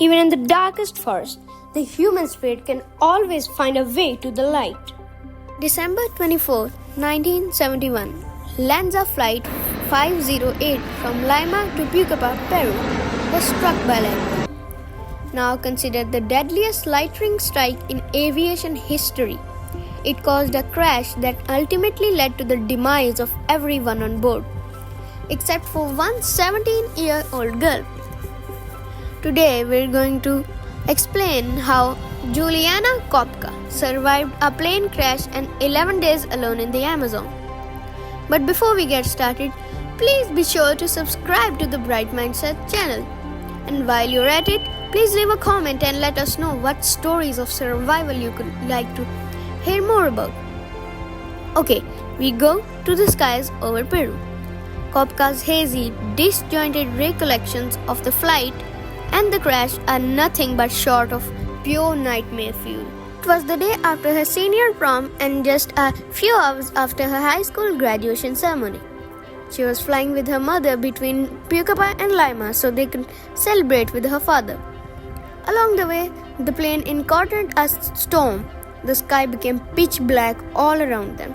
Even in the darkest forest, the human spirit can always find a way to the light. December 24, 1971. Lanza Flight 508 from Lima to Koepcke, Peru was struck by lightning. Now considered the deadliest lightning strike in aviation history. It caused a crash that ultimately led to the demise of everyone on board, except for one 17-year-old girl. Today we're going to explain how Juliane Koepcke survived a plane crash and 11 days alone in the Amazon. But before we get started, please be sure to subscribe to the Bright Mindset channel. And while you're at it, please leave a comment and let us know what stories of survival you could like to hear more about. Okay, we go to the skies over Peru. Koepcke's hazy, disjointed recollections of the flight and the crash are nothing but short of pure nightmare fuel. It was the day after her senior prom and just a few hours after her high school graduation ceremony. She was flying with her mother between Koepcke and Lima so they could celebrate with her father. Along the way, the plane encountered a storm. The sky became pitch black all around them,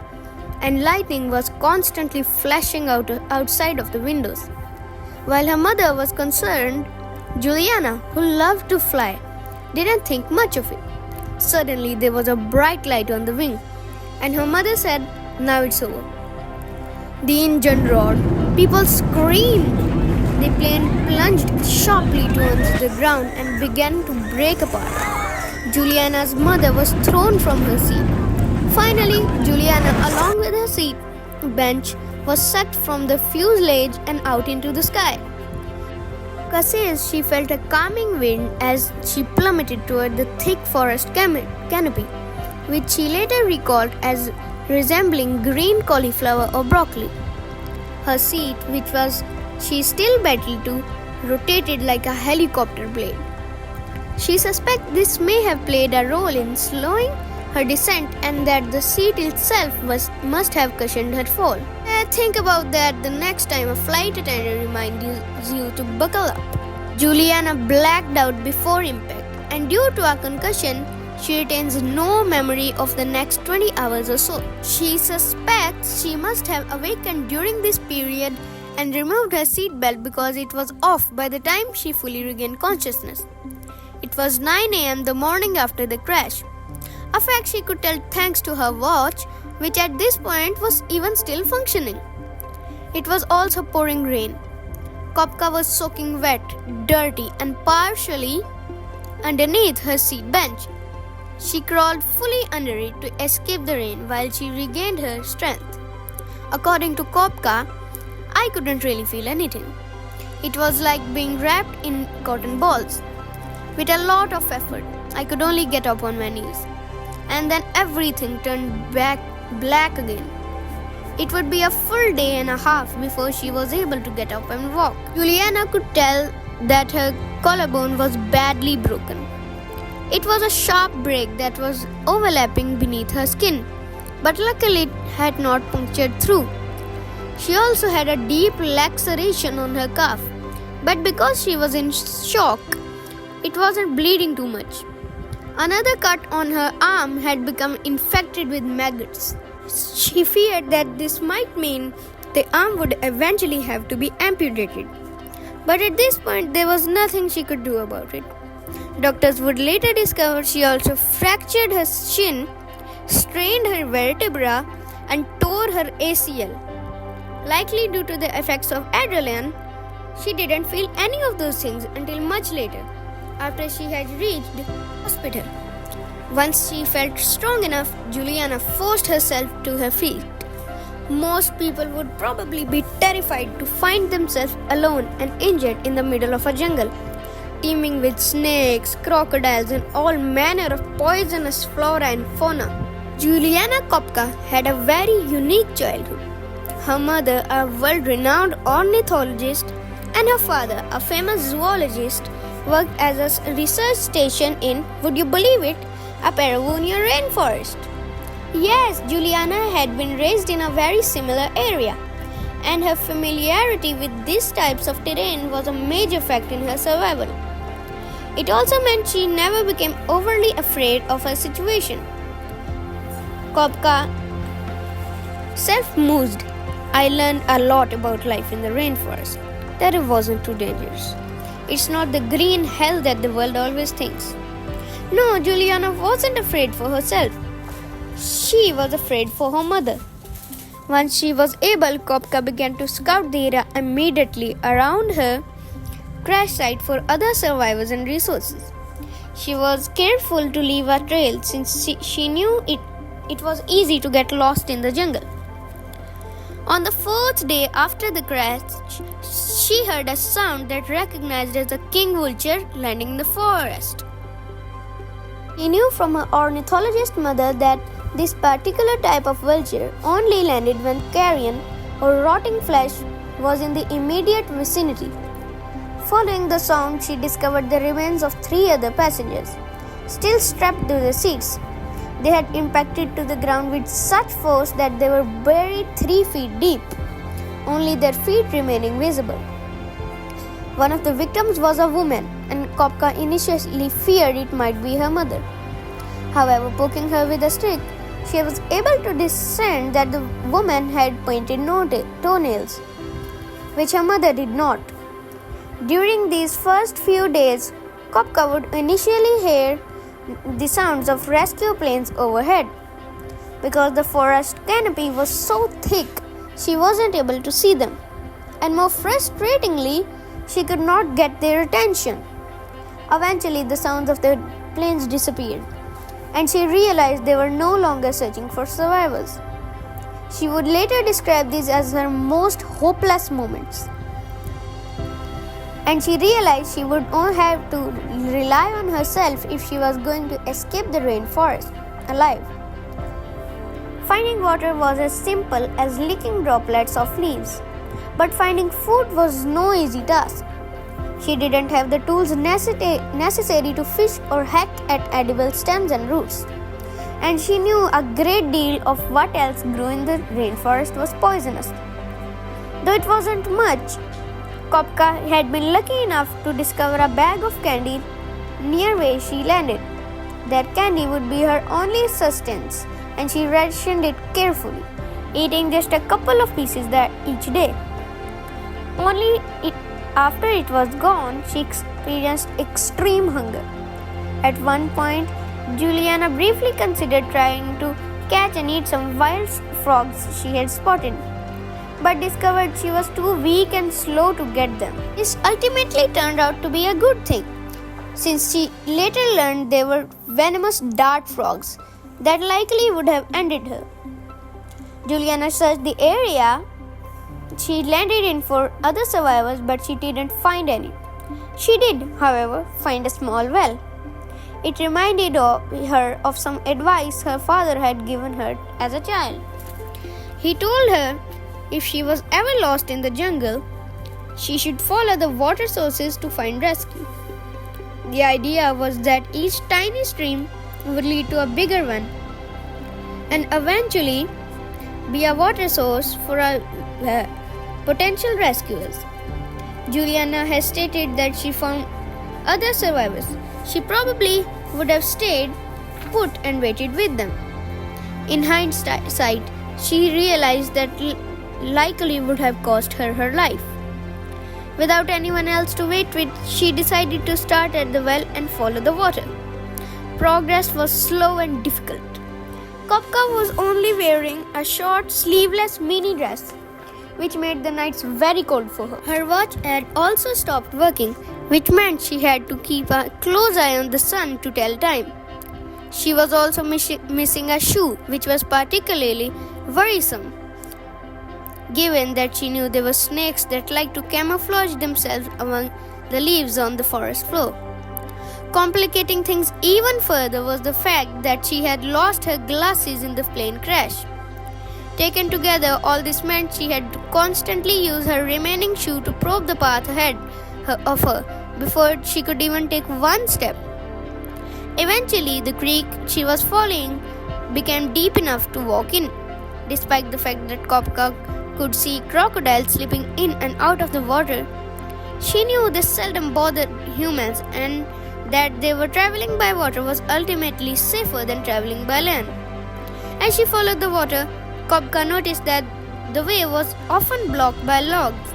and lightning was constantly flashing outside of the windows. While her mother was concerned, Juliane, who loved to fly, didn't think much of it. Suddenly, there was a bright light on the wing, and her mother said, "Now it's over." The engine roared. People screamed. The plane plunged sharply towards the ground and began to break apart. Juliana's mother was thrown from her seat. Finally, Juliane, along with her seat bench, was sucked from the fuselage and out into the sky. Koepcke says she felt a calming wind as she plummeted toward the thick forest canopy, which she later recalled as resembling green cauliflower or broccoli. Her seat, which was she still battled to, rotated like a helicopter blade. She suspects this may have played a role in slowing her descent and that the seat itself must have cushioned her fall. Think about that the next time a flight attendant reminds you to buckle up. Juliane blacked out before impact, and due to a concussion, she retains no memory of the next 20 hours or so. She suspects she must have awakened during this period and removed her seatbelt because it was off by the time she fully regained consciousness. It was 9 a.m. the morning after the crash, a fact she could tell thanks to her watch, which at this point was even still functioning. It was also pouring rain. Koepcke was soaking wet, dirty, and partially underneath her seat bench. She crawled fully under it to escape the rain while she regained her strength. According to Koepcke, I couldn't really feel anything. It was like being wrapped in cotton balls. With a lot of effort, I could only get up on my knees. And then everything turned back black again. It would be a full day and a half before she was able to get up and walk. Juliane could tell that her collarbone was badly broken. It was a sharp break that was overlapping beneath her skin, but luckily it had not punctured through. She also had a deep laceration on her calf, but because she was in shock, it wasn't bleeding too much. Another cut on her arm had become infected with maggots. She feared that this might mean the arm would eventually have to be amputated. But at this point, there was nothing she could do about it. Doctors would later discover she also fractured her shin, strained her vertebra, and tore her ACL. Likely due to the effects of adrenaline, she didn't feel any of those things until much later, after she had reached the hospital. Once she felt strong enough, Juliane forced herself to her feet. Most people would probably be terrified to find themselves alone and injured in the middle of a jungle, teeming with snakes, crocodiles, and all manner of poisonous flora and fauna. Juliane Koepcke had a very unique childhood. Her mother, a world-renowned ornithologist, and her father, a famous zoologist, worked as a research station in, would you believe it, a Peruvian rainforest. Yes, Juliane had been raised in a very similar area, and her familiarity with these types of terrain was a major factor in her survival. It also meant she never became overly afraid of her situation. Koepcke self-mused. I learned a lot about life in the rainforest, that it wasn't too dangerous. It's not the green hell that the world always thinks. No, Juliana wasn't afraid for herself. She was afraid for her mother. Once she was able, Koepcke began to scout the area immediately around her crash site for other survivors and resources. She was careful to leave a trail since she knew it was easy to get lost in the jungle. On the fourth day after the crash, she heard a sound that recognized as a king vulture landing in the forest. She knew from her ornithologist mother that this particular type of vulture only landed when carrion or rotting flesh was in the immediate vicinity. Following the sound, she discovered the remains of 3 other passengers, still strapped to the seats. They had impacted to the ground with such force that they were buried 3 feet deep, only their feet remaining visible. One of the victims was a woman, and Koepcke initially feared it might be her mother. However, poking her with a stick, she was able to discern that the woman had pointed toenails, which her mother did not. During these first few days, Koepcke would initially hear the sounds of rescue planes overhead. Because the forest canopy was so thick, she wasn't able to see them. And more frustratingly, she could not get their attention. Eventually, the sounds of the planes disappeared, and she realized they were no longer searching for survivors. She would later describe these as her most hopeless moments. And she realized she would only have to rely on herself if she was going to escape the rainforest alive. Finding water was as simple as licking droplets of leaves, but finding food was no easy task. She didn't have the tools necessary to fish or hack at edible stems and roots, and she knew a great deal of what else grew in the rainforest was poisonous. Though it wasn't much, Koepcke had been lucky enough to discover a bag of candy near where she landed. That candy would be her only sustenance, and she rationed it carefully, eating just a couple of pieces each day. After it was gone, she experienced extreme hunger. At one point, Juliana briefly considered trying to catch and eat some wild frogs she had spotted, but discovered she was too weak and slow to get them. This ultimately turned out to be a good thing, since she later learned they were venomous dart frogs that likely would have ended her. Juliana searched the area she landed in for other survivors, but she didn't find any. She did, however, find a small well. It reminded her of some advice her father had given her as a child. He told her if she was ever lost in the jungle, she should follow the water sources to find rescue. The idea was that each tiny stream would lead to a bigger one and eventually be a water source for potential rescuers. Juliana has stated that she found other survivors. She probably would have stayed put and waited with them. In hindsight, she realized that likely would have cost her her life. Without anyone else to wait with, she decided to start at the well and follow the water. Progress was slow and difficult. Koepcke was only wearing a short, sleeveless mini dress, which made the nights very cold for her. Her watch had also stopped working, which meant she had to keep a close eye on the sun to tell time. She was also missing a shoe, which was particularly worrisome, given that she knew there were snakes that liked to camouflage themselves among the leaves on the forest floor. Complicating things even further was the fact that she had lost her glasses in the plane crash. Taken together, all this meant she had to constantly use her remaining shoe to probe the path ahead of her before she could even take one step. Eventually, the creek she was following became deep enough to walk in. Despite the fact that Koepcke could see crocodiles slipping in and out of the water, she knew they seldom bothered humans and that they were traveling by water was ultimately safer than traveling by land. As she followed the water, Koepcke noticed that the way was often blocked by logs,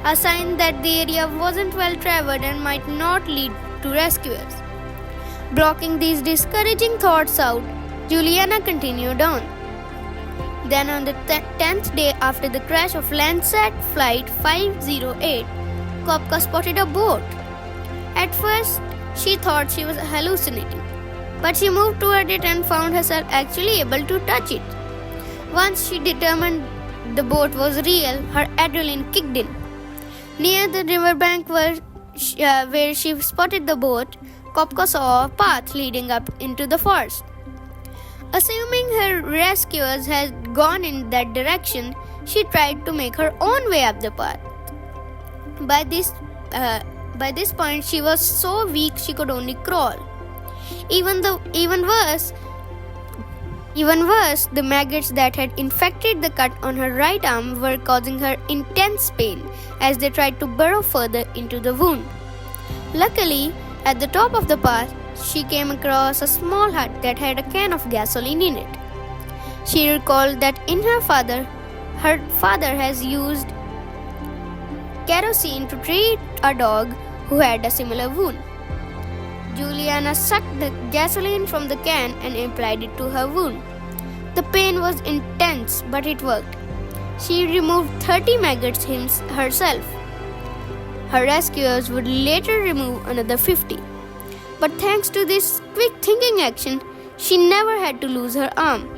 a sign that the area wasn't well traveled and might not lead to rescuers. Blocking these discouraging thoughts out, Juliane continued on. Then on the 10th day after the crash of Landsat Flight 508, Koepcke spotted a boat. At first, she thought she was hallucinating, but she moved toward it and found herself actually able to touch it. Once she determined the boat was real, her adrenaline kicked in. Near the riverbank where she spotted the boat, Koepcke saw a path leading up into the forest. Assuming her rescuers had gone in that direction, she tried to make her own way up the path. By this point, she was so weak she could only crawl. Even worse, the maggots that had infected the cut on her right arm were causing her intense pain as they tried to burrow further into the wound. Luckily, at the top of the path, she came across a small hut that had a can of gasoline in it. She recalled that her father has used kerosene to treat a dog who had a similar wound. Juliane sucked the gasoline from the can and applied it to her wound. The pain was intense, but it worked. She removed 30 maggots herself. Her rescuers would later remove another 50. But thanks to this quick thinking action, she never had to lose her arm.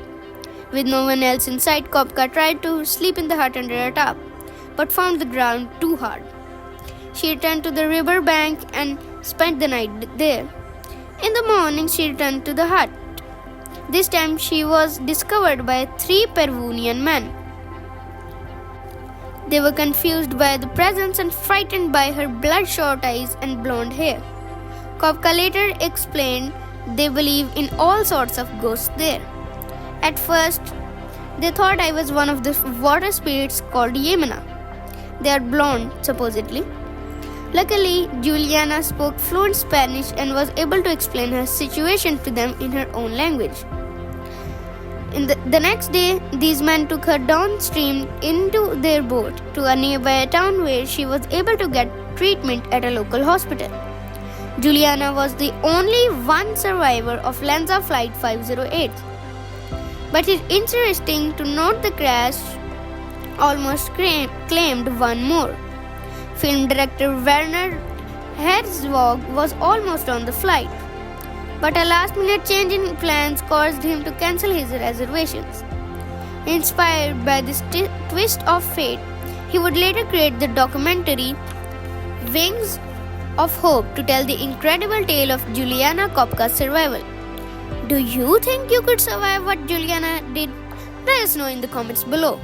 With no one else in sight, Koepcke tried to sleep in the hut under a tarp, but found the ground too hard. She returned to the river bank and spent the night there. In the morning, she returned to the hut. This time, she was discovered by 3 Peruvian men. They were confused by the presence and frightened by her bloodshot eyes and blonde hair. Koepcke later explained they believe in all sorts of ghosts there. At first, they thought I was one of the water spirits called Yemena. They are blonde, supposedly. Luckily, Juliane spoke fluent Spanish and was able to explain her situation to them in her own language. The next day, these men took her downstream into their boat to a nearby town where she was able to get treatment at a local hospital. Juliane was the only one survivor of Landsat Flight 508. But it's interesting to note the crash almost claimed one more. Film director Werner Herzog was almost on the flight, but a last-minute change in plans caused him to cancel his reservations. Inspired by this twist of fate, he would later create the documentary Wings of Hope to tell the incredible tale of Juliane Koepcke's survival. Do you think you could survive what Juliane did? Let us know in the comments below.